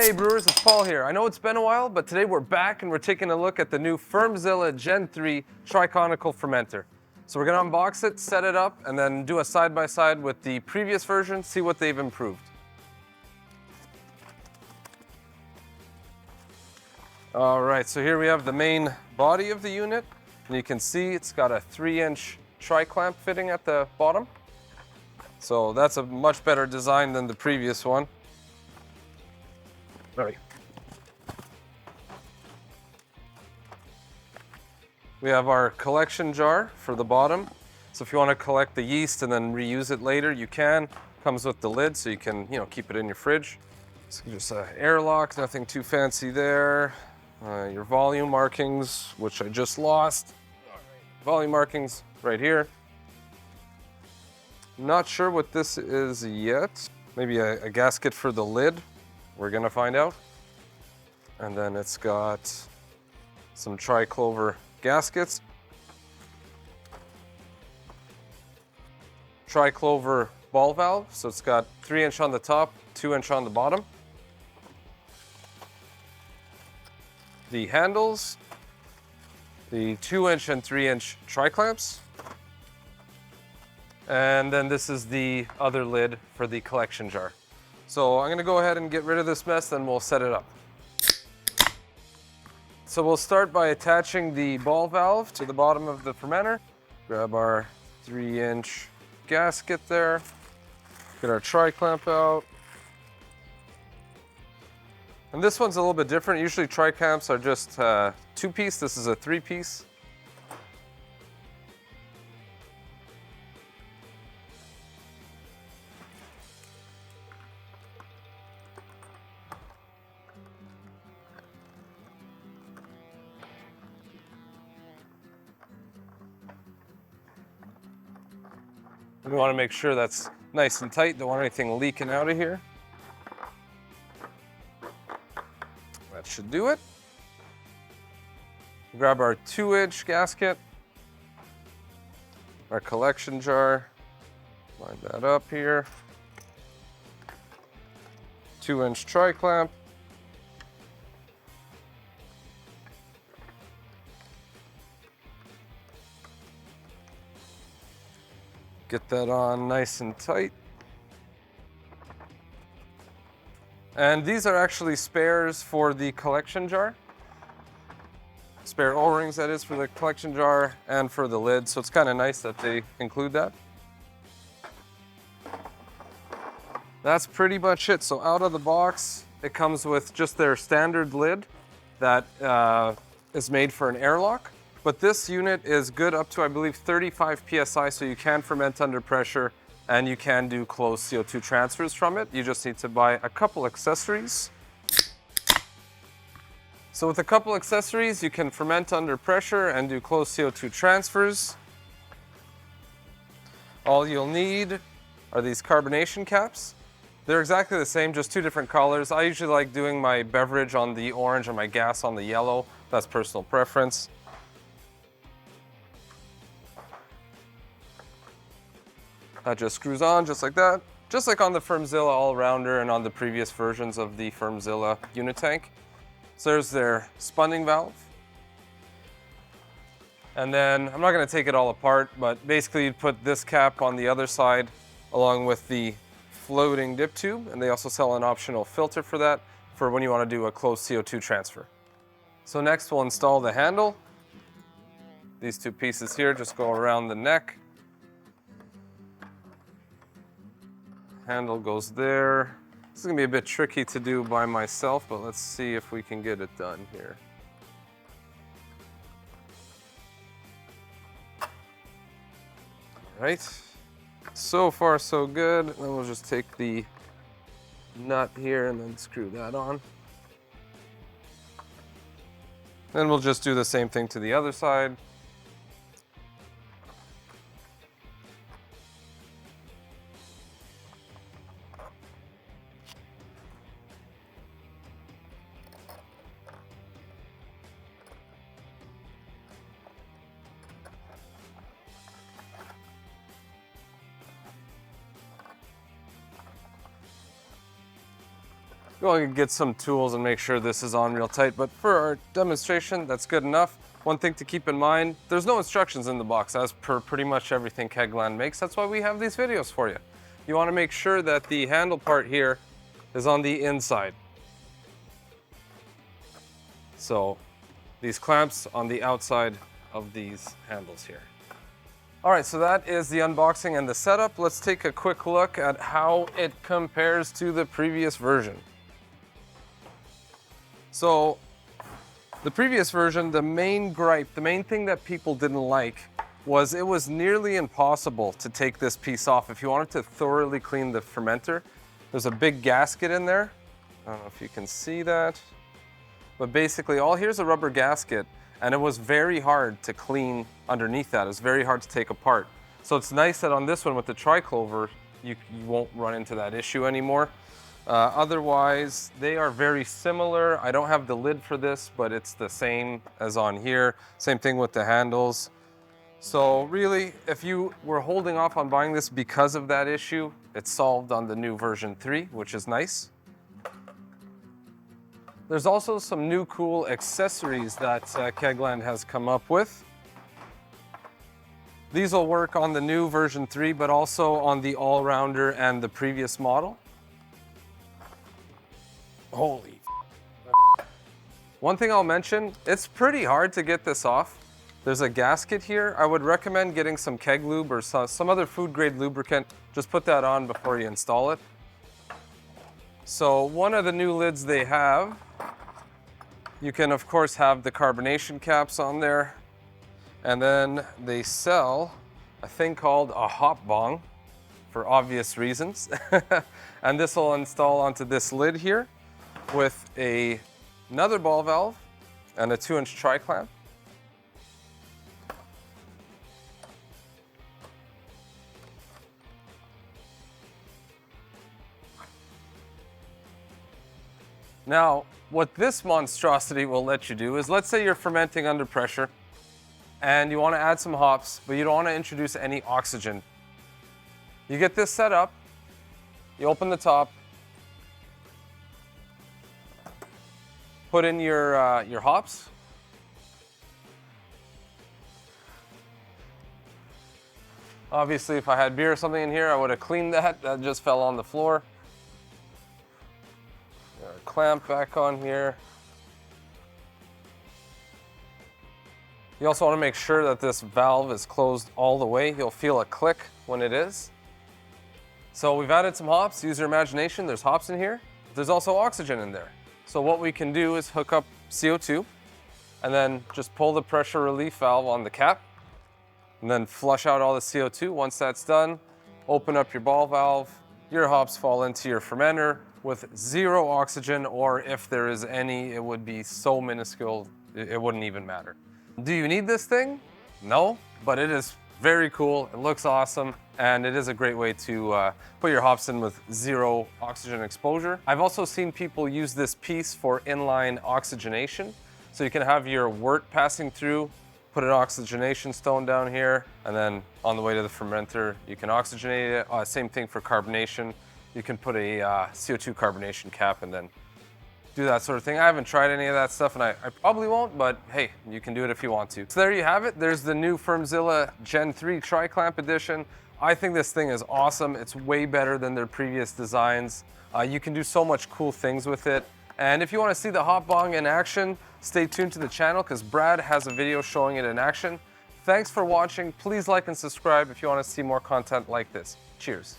Hey brewers, it's Paul here. I know it's been a while, but today we're back and we're taking a look at the new Fermzilla Gen 3 Tri-Conical Fermenter. So we're gonna unbox it, set it up, and then do a side-by-side with the previous version, see what they've improved. All right, so here we have the main body of the unit, and you can see it's got a 3-inch tri-clamp fitting at the bottom. So that's a much better design than the previous one. All right. We have our collection jar for the bottom. So if you want to collect the yeast and then reuse it later, you can. Comes with the lid, so you can, keep it in your fridge. So just an airlock, nothing too fancy there. Your volume markings, which I just lost. Volume markings right here. Not sure what this is yet. Maybe a gasket for the lid. We're gonna find out. And then it's got some tri-clover gaskets. Tri-clover ball valve, so it's got 3-inch on the top, 2-inch on the bottom. The handles, the 2-inch and 3-inch tri-clamps. And then this is the other lid for the collection jar. So I'm gonna go ahead and get rid of this mess, then we'll set it up. So we'll start by attaching the ball valve to the bottom of the fermenter. Grab our 3-inch gasket there. Get our tri-clamp out. And this one's a little bit different. Usually tri-clamps are just 2-piece. This is a 3-piece. We want to make sure that's nice and tight. Don't want anything leaking out of here. That should do it. Grab our 2-inch gasket, our collection jar, line that up here. 2-inch tri-clamp. Get that on nice and tight. And these are actually spares for the collection jar. Spare O-rings, that is, for the collection jar and for the lid. So it's kind of nice that they include that. That's pretty much it. So out of the box, it comes with just their standard lid that is made for an airlock. But this unit is good up to, I believe, 35 PSI, so you can ferment under pressure and you can do closed CO2 transfers from it. You just need to buy a couple accessories. So with a couple accessories, you can ferment under pressure and do closed CO2 transfers. All you'll need are these carbonation caps. They're exactly the same, just 2 different colors. I usually like doing my beverage on the orange and my gas on the yellow. That's personal preference. That just screws on just like that. Just like on the Fermzilla all-rounder and on the previous versions of the Fermzilla unit tank. So there's their spunning valve. And then, I'm not gonna take it all apart, but basically you'd put this cap on the other side along with the floating dip tube, and they also sell an optional filter for that, for when you wanna do a closed CO2 transfer. So next we'll install the handle. These 2 pieces here just go around the neck. Handle goes there. This is gonna be a bit tricky to do by myself, but let's see if we can get it done here. All right, so far so good. Then we'll just take the nut here and then screw that on. Then we'll just do the same thing to the other side. Going to get some tools and make sure this is on real tight, but for our demonstration, that's good enough. One thing to keep in mind, there's no instructions in the box as per pretty much everything Kegland makes. That's why we have these videos for you. You want to make sure that the handle part here is on the inside. So these clamps on the outside of these handles here. All right, so that is the unboxing and the setup. Let's take a quick look at how it compares to the previous version. So the previous version, the main gripe, the main thing that people didn't like was it was nearly impossible to take this piece off. If you wanted to thoroughly clean the fermenter, there's a big gasket in there. I don't know if you can see that, but basically here's a rubber gasket, and it was very hard to clean underneath that. It was very hard to take apart. So it's nice that on this one with the tri-clover, you won't run into that issue anymore. Otherwise, they are very similar. I don't have the lid for this, but it's the same as on here. Same thing with the handles. So really, if you were holding off on buying this because of that issue, it's solved on the new version 3, which is nice. There's also some new cool accessories that Kegland has come up with. These will work on the new version 3, but also on the all-rounder and the previous model. Holy. One thing I'll mention, it's pretty hard to get this off. There's a gasket here. I would recommend getting some keg lube or some other food grade lubricant. Just put that on before you install it. So one of the new lids they have, you can of course have the carbonation caps on there. And then they sell a thing called a hop bong for obvious reasons. And this will install onto this lid here with another ball valve and a 2-inch tri-clamp. Now, what this monstrosity will let you do is, let's say you're fermenting under pressure and you want to add some hops, but you don't want to introduce any oxygen. You get this set up, you open the top, put in your hops. Obviously, if I had beer or something in here, I would have cleaned that. That just fell on the floor. Clamp back on here. You also want to make sure that this valve is closed all the way. You'll feel a click when it is. So we've added some hops. Use your imagination. There's hops in here. There's also oxygen in there. So what we can do is hook up CO2 and then just pull the pressure relief valve on the cap and then flush out all the CO2. Once that's done, open up your ball valve. Your hops fall into your fermenter with 0 oxygen, or if there is any, it would be so minuscule, it wouldn't even matter. Do you need this thing? No, but it is very cool. It looks awesome, and it is a great way to put your hops in with 0 oxygen exposure. I've also seen people use this piece for inline oxygenation. So you can have your wort passing through, put an oxygenation stone down here, and then on the way to the fermenter, you can oxygenate it. Same thing for carbonation. You can put a CO2 carbonation cap and then do that sort of thing. I haven't tried any of that stuff, and I probably won't, but hey, you can do it if you want to. So there you have it. There's the new Fermzilla Gen 3 Tri-Clamp Edition. I think this thing is awesome. It's way better than their previous designs. You can do so much cool things with it. And if you want to see the hop bong in action, stay tuned to the channel because Brad has a video showing it in action. Thanks for watching. Please like and subscribe if you want to see more content like this. Cheers.